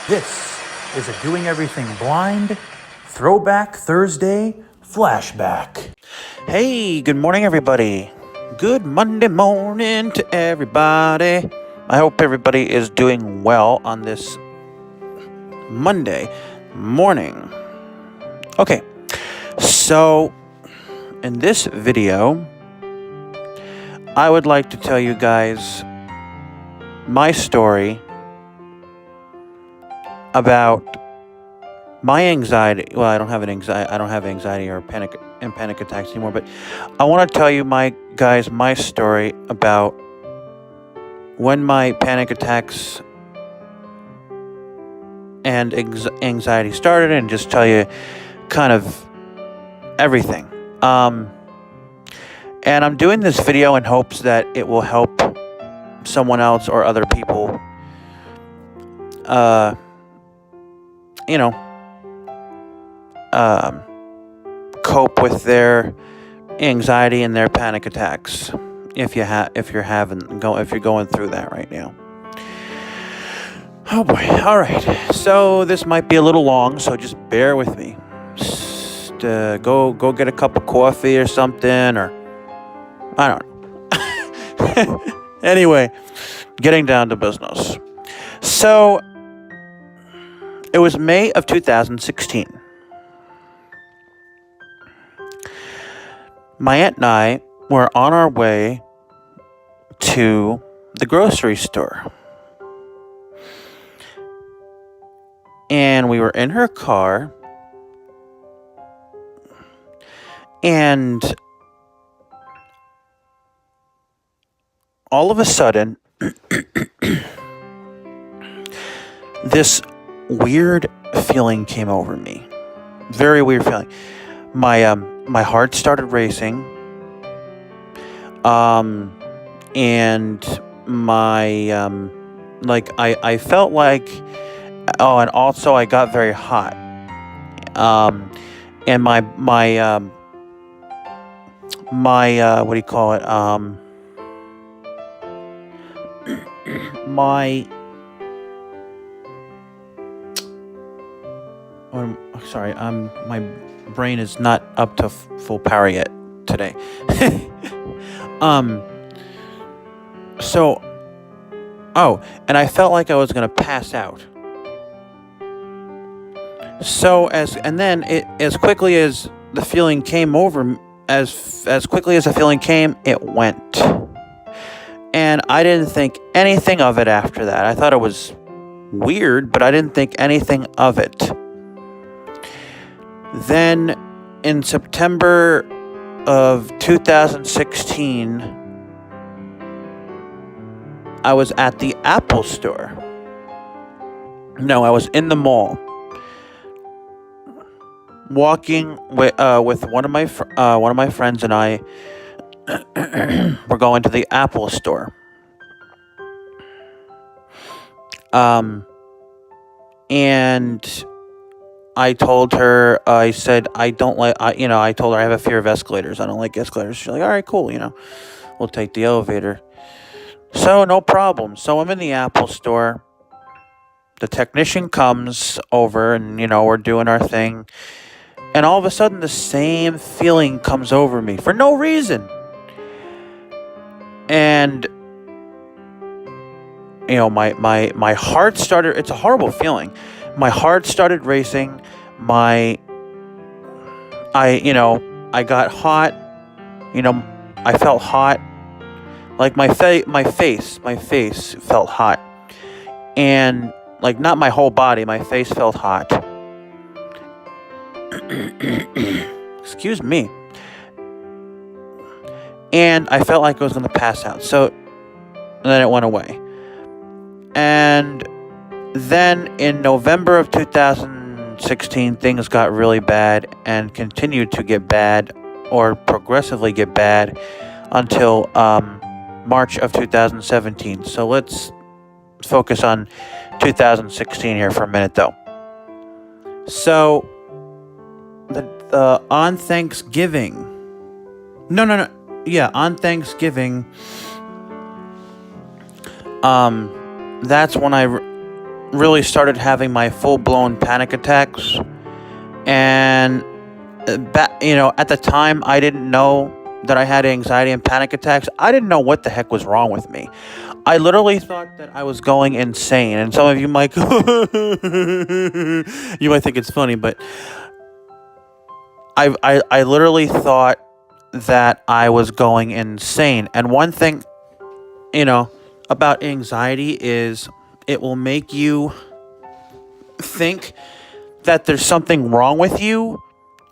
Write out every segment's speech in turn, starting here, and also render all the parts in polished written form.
This is a Doing Everything Blind Throwback Thursday Flashback. Hey, good morning, everybody. Good Monday morning to everybody. I hope everybody is doing well on this Monday morning. Okay, so in this video, I would like to tell you guys my story about my anxiety. Well, I don't have anxiety or panic attacks anymore, but I want to tell you my story about when my panic attacks and anxiety started, and just tell you kind of everything. And I'm doing this video in hopes that it will help someone else or other people cope with their anxiety and their panic attacks, if you're going through that right now. Oh boy. All right, so this might be a little long, so just bear with me. Just go get a cup of coffee or something, or I don't know. Anyway, getting down to business. So it was May of 2016. My aunt and I were on our way to the grocery store. And we were in her car. And all of a sudden, this weird feeling came over me. Very weird feeling. My heart started racing. And my I felt like, and also I got very hot. And my what do you call it? My brain is not up to full power yet today. And I felt like I was gonna pass out. So as quickly as the feeling came over, as quickly as the feeling came, it went. And I didn't think anything of it after that. I thought it was weird, but I didn't think anything of it. Then, in September of 2016, I was at the Apple store. No, I was in the mall, walking with one of my friends, and I were going to the Apple store. And I told her, I told her I have a fear of escalators. I don't like escalators. She's like, all right, cool, we'll take the elevator. So no problem. So I'm in the Apple store. The technician comes over, and, we're doing our thing. And all of a sudden, the same feeling comes over me for no reason. And, my heart started, it's a horrible feeling. My heart started racing. I got hot. I felt hot. Like my face felt hot. And not my whole body, my face felt hot. Excuse me. And I felt like I was going to pass out. And then it went away. And then in November of 2016, things got really bad and continued to get bad, or progressively get bad, until March of 2017. So let's focus on 2016 here for a minute, though. So, on Thanksgiving. On Thanksgiving, that's when really started having my full-blown panic attacks. And at the time, I didn't know that I had anxiety and panic attacks. I didn't know what the heck was wrong with me. I literally thought that I was going insane. And some of you might you might think it's funny, but I literally thought that I was going insane. And one thing, about anxiety is it will make you think that there's something wrong with you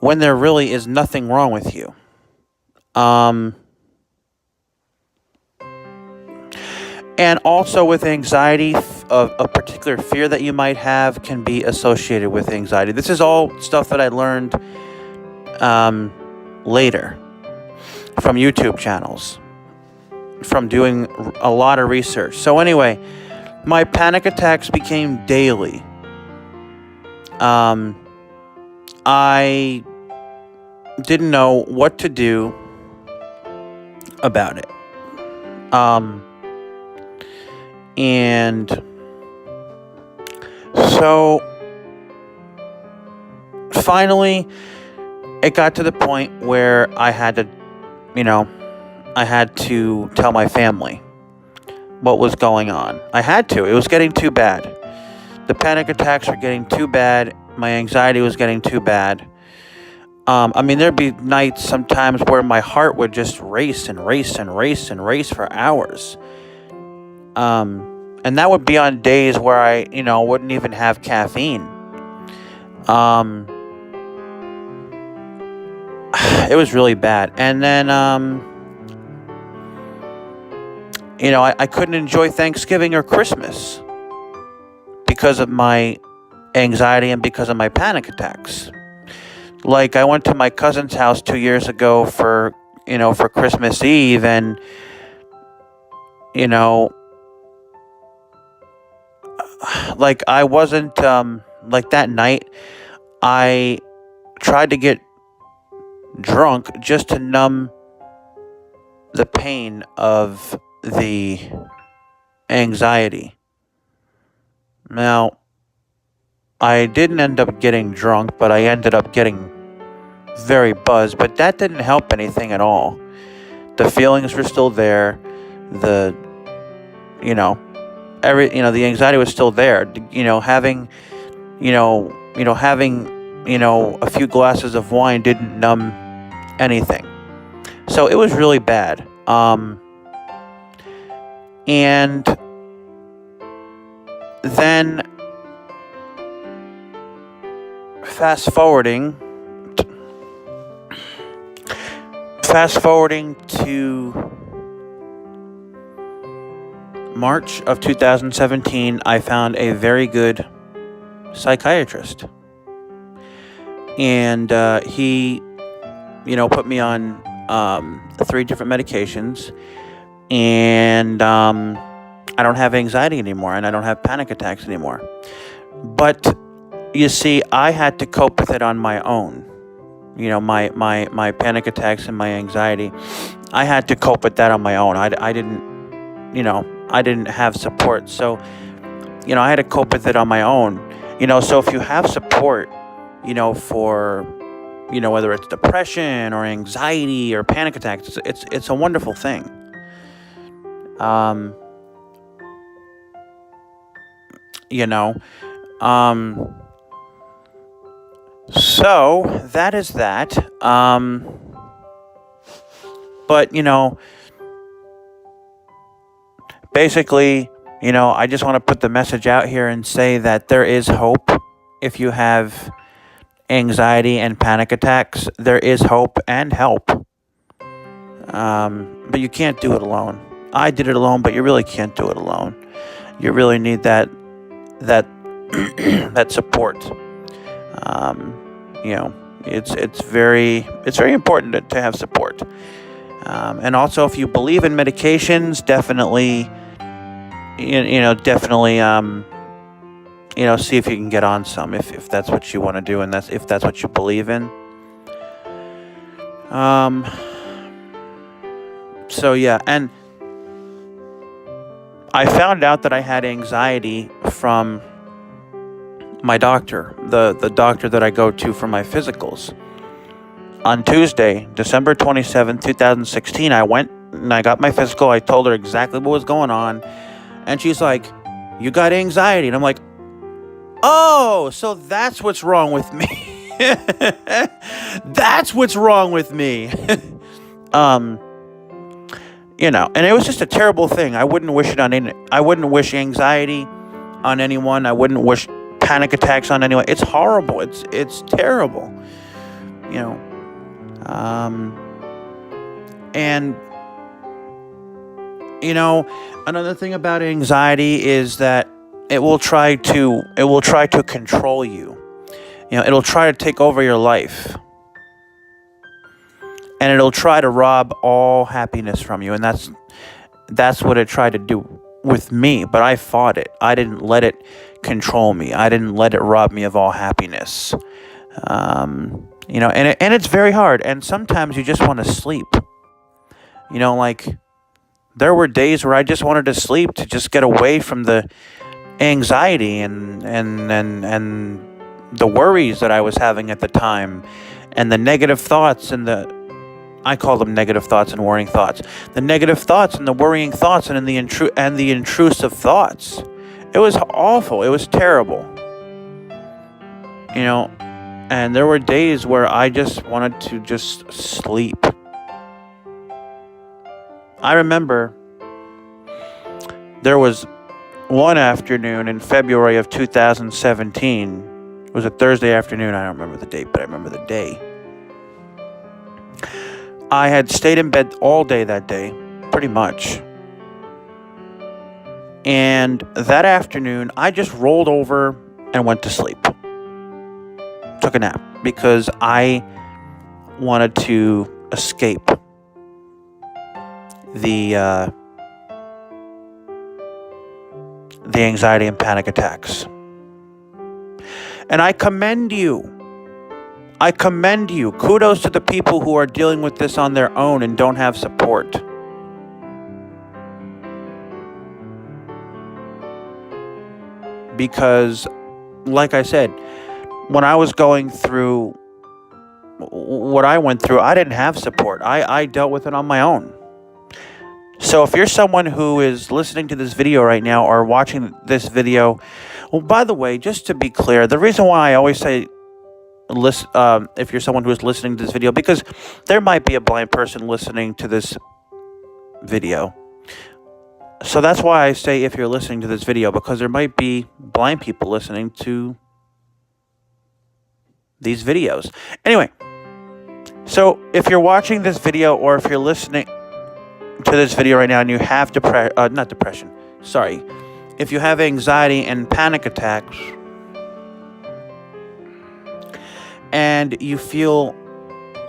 when there really is nothing wrong with you. And also with anxiety, a particular fear that you might have can be associated with anxiety. This is all stuff that I learned later from YouTube channels, from doing a lot of research. So anyway, my panic attacks became daily. I didn't know what to do about it. And so finally it got to the point where I had to tell my family what was going on. I had to. It was getting too bad. The panic attacks were getting too bad. My anxiety was getting too bad. There'd be nights sometimes where my heart would just race and race and race and race for hours. And that would be on days where I, wouldn't even have caffeine. It was really bad. And then, I couldn't enjoy Thanksgiving or Christmas because of my anxiety and because of my panic attacks. Like, I went to my cousin's house 2 years ago for Christmas Eve, and, like, I wasn't, that night, I tried to get drunk just to numb the pain of the anxiety. Now, I didn't end up getting drunk, but I ended up getting very buzzed, but that didn't help anything at all. The feelings were still there. The anxiety was still there. Having a few glasses of wine didn't numb anything. So it was really bad. And then fast forwarding to March of 2017, I found a very good psychiatrist. And he, put me on 3 different medications. And I don't have anxiety anymore, and I don't have panic attacks anymore. But you see, I had to cope with it on my own. My panic attacks and my anxiety, I had to cope with that on my own. I didn't have support. So, I had to cope with it on my own. So if you have support, for, whether it's depression or anxiety or panic attacks, it's a wonderful thing. So that is that. But, basically, I just want to put the message out here and say that there is hope. If you have anxiety and panic attacks, there is hope and help. But you can't do it alone. I did it alone, but you really can't do it alone. You really need that support. It's very important to have support. And also, if you believe in medications, definitely see if you can get on some, if that's what you want to do, and if that's what you believe in. So yeah, and I found out that I had anxiety from my doctor, the doctor that I go to for my physicals. On Tuesday, December 27th, 2016, I went and I got my physical. I told her exactly what was going on. And she's like, "You got anxiety." And I'm like, "Oh, so that's what's wrong with me." That's what's wrong with me. And it was just a terrible thing. I wouldn't wish it on any. I wouldn't wish anxiety on anyone. I wouldn't wish panic attacks on anyone. It's horrible. It's terrible. And another thing about anxiety is that it will try to control you. It'll try to take over your life. And it'll try to rob all happiness from you. And that's what it tried to do with me. But I fought it. I didn't let it control me. I didn't let it rob me of all happiness. And it's very hard. And sometimes you just want to sleep. There were days where I just wanted to sleep to just get away from the anxiety and the worries that I was having at the time, and the negative thoughts I call them negative thoughts and worrying thoughts. The negative thoughts and the worrying thoughts and the intrusive thoughts. It was awful. It was terrible. And there were days where I just wanted to just sleep. I remember there was one afternoon in February of 2017. It was a Thursday afternoon. I don't remember the date, but I remember the day. I had stayed in bed all day that day, pretty much. And that afternoon, I just rolled over and went to sleep. Took a nap because I wanted to escape the anxiety and panic attacks. And I commend you. Kudos to the people who are dealing with this on their own and don't have support. Because, like I said, when I was going through what I went through, I didn't have support. I dealt with it on my own. So if you're someone who is listening to this video right now or watching this video, well, by the way, just to be clear, the reason why I always say if you're someone who is listening to this video, because there might be a blind person listening to this video. So that's why I say if you're listening to this video, because there might be blind people listening to these videos. Anyway, so if you're watching this video or if you're listening to this video right now and you have if you have anxiety and panic attacks and you feel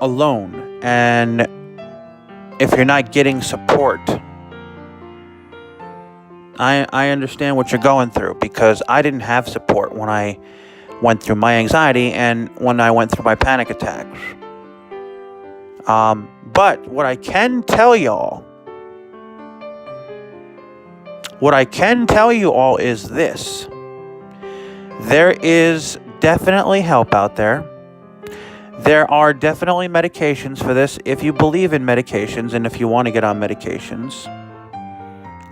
alone, and if you're not getting support, I understand what you're going through, because I didn't have support when I went through my anxiety and when I went through my panic attacks. But what I can tell you all is this. There is definitely help out there. There are definitely medications for this if you believe in medications and if you want to get on medications.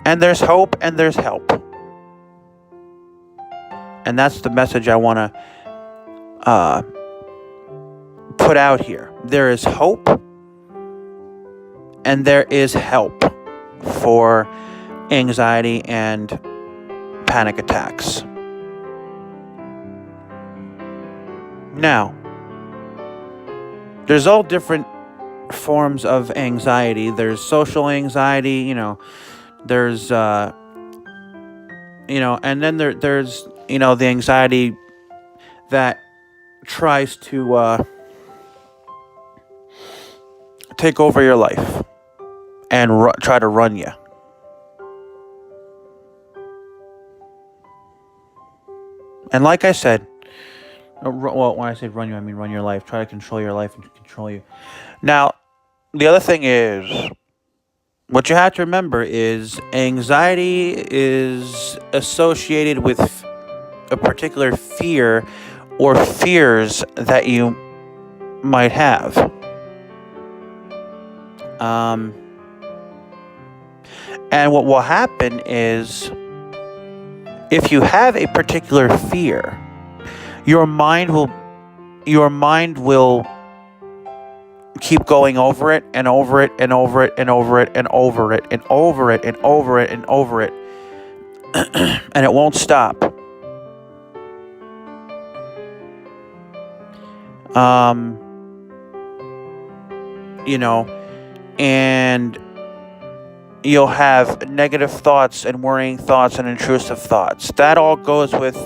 And there's hope and there's help. And that's the message I want to put out here. There is hope and there is help for anxiety and panic attacks. Now, there's all different forms of anxiety. There's social anxiety, there's, and then there's, the anxiety that tries to take over your life and try to run you. And like I said, well, when I say run you, I mean run your life. Try to control your life and control you. Now, the other thing is, what you have to remember is anxiety is associated with a particular fear or fears that you might have. And what will happen is, if you have a particular fear, your mind will keep going over it and over it and over it and over it and over it and over it and over it and over it, and it won't stop. And you'll have negative thoughts and worrying thoughts and intrusive thoughts. That all goes with,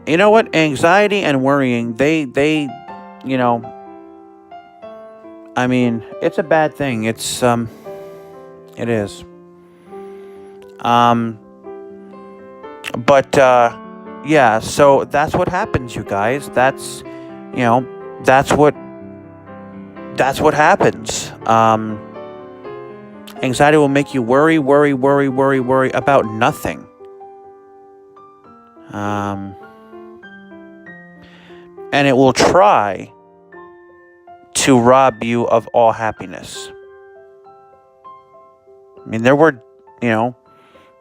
anxiety and worrying, it's a bad thing. It is. So that's what happens, you guys. That's what happens. Anxiety will make you worry about nothing. And it will try to rob you of all happiness. There were,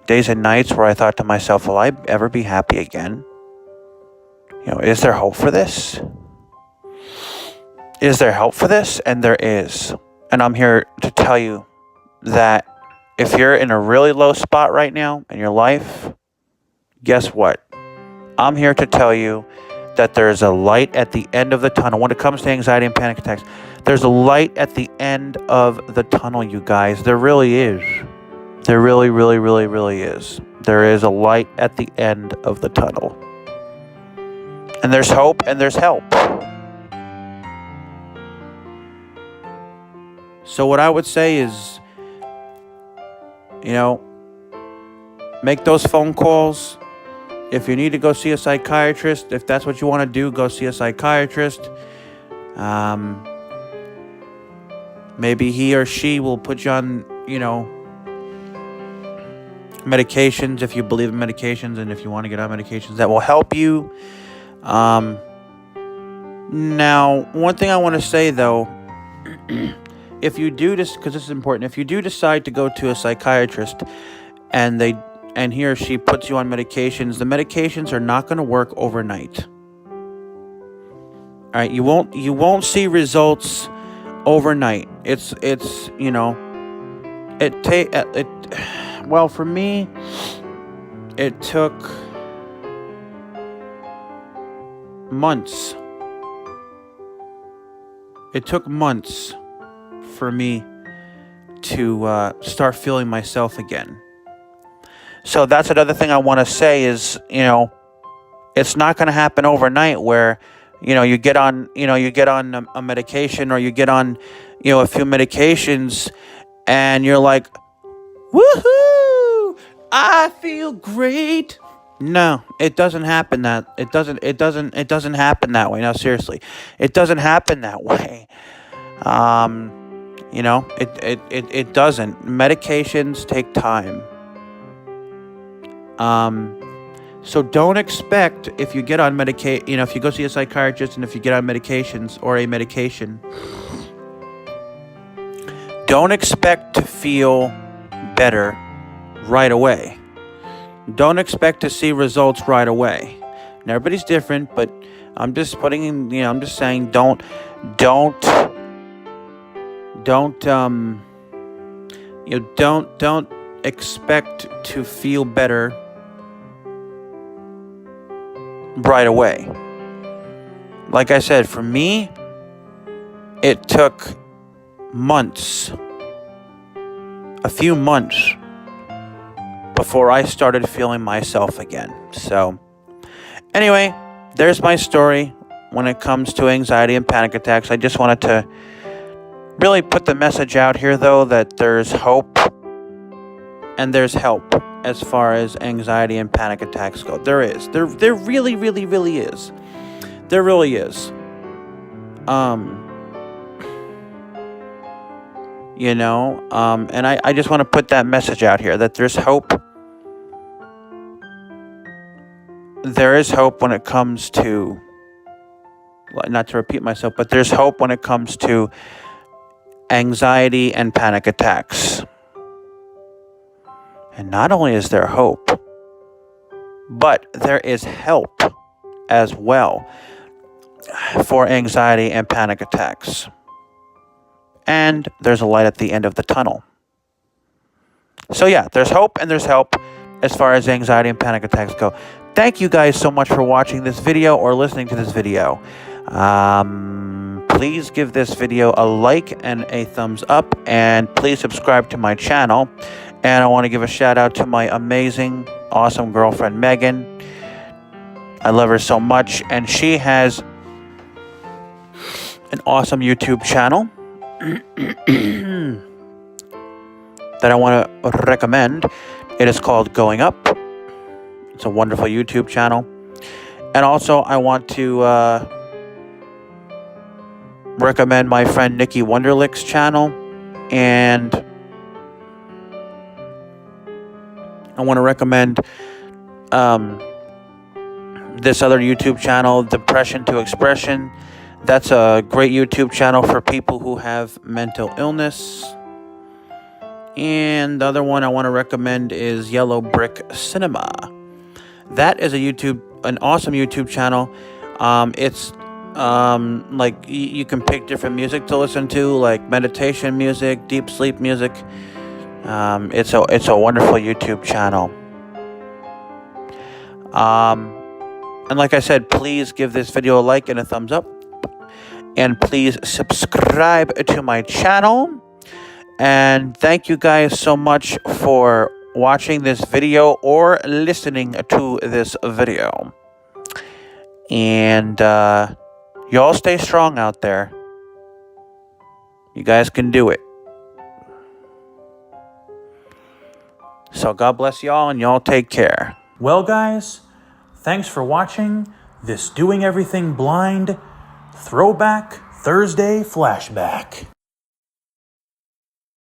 days and nights where I thought to myself, will I ever be happy again? Is there hope for this? Is there help for this? And there is. And I'm here to tell you that if you're in a really low spot right now in your life, guess what? I'm here to tell you that there's a light at the end of the tunnel. When it comes to anxiety and panic attacks, there's a light at the end of the tunnel, you guys. There really is. There really, really, really, really is. There is a light at the end of the tunnel. And there's hope and there's help. So what I would say is, make those phone calls. If you need to go see a psychiatrist, if that's what you want to do, go see a psychiatrist. Maybe he or she will put you on, medications, if you believe in medications, and if you want to get on medications that will help you. Now, one thing I want to say, though, if you do this, because this is important, if you do decide to go to a psychiatrist and he or she puts you on medications, the medications are not going to work overnight. All right, you won't see results overnight. Well, for me, it took months. It took months for me to start feeling myself again. So that's another thing I want to say is, it's not going to happen overnight where, you get on a medication, or you get on, a few medications, and you're like, woohoo, I feel great. No, it doesn't happen it doesn't happen that way. No, seriously. It doesn't happen that way. It doesn't. Medications take time. So don't expect, if you get on if you go see a psychiatrist and if you get on medications or a medication, don't expect to feel better right away. Don't expect to see results right away. And everybody's different, but I'm just I'm just saying, don't expect to feel better right away. Like I said, for me, it took months, a few months, before I started feeling myself again. So, anyway, there's my story when it comes to anxiety and panic attacks. I just wanted to really put the message out here, though, that there's hope and there's help as far as anxiety and panic attacks go. There is. There really, really, really is. There really is. And I just want to put that message out here, that there's hope there is hope when it comes to, not to repeat myself, but there's hope when it comes to anxiety and panic attacks. And not only is there hope, but there is help as well for anxiety and panic attacks. And there's a light at the end of the tunnel. So yeah, there's hope and there's help as far as anxiety and panic attacks go. Thank you guys so much for watching this video or listening to this video. Please give this video a like and a thumbs up, and please subscribe to my channel. And I want to give a shout out to my amazing, awesome girlfriend, Megan. I love her so much, and she has an awesome YouTube channel that I want to recommend. It is called Going Up. It's a wonderful YouTube channel. And also, I want to recommend my friend Nikki Wunderlich's channel. And I want to recommend this other YouTube channel, Depression to Expression. That's a great YouTube channel for people who have mental illness. And the other one I want to recommend is Yellow Brick Cinema. That is an awesome YouTube channel. It's like you can pick different music to listen to, like meditation music, deep sleep music. It's a wonderful YouTube channel. And like I said, please give this video a like and a thumbs up. And please subscribe to my channel. And thank you guys so much for watching this video or listening to this video. And y'all stay strong out there. You guys can do it. So God bless y'all, and y'all take care. Well, guys, thanks for watching this Doing Everything Blind Throwback Thursday Flashback.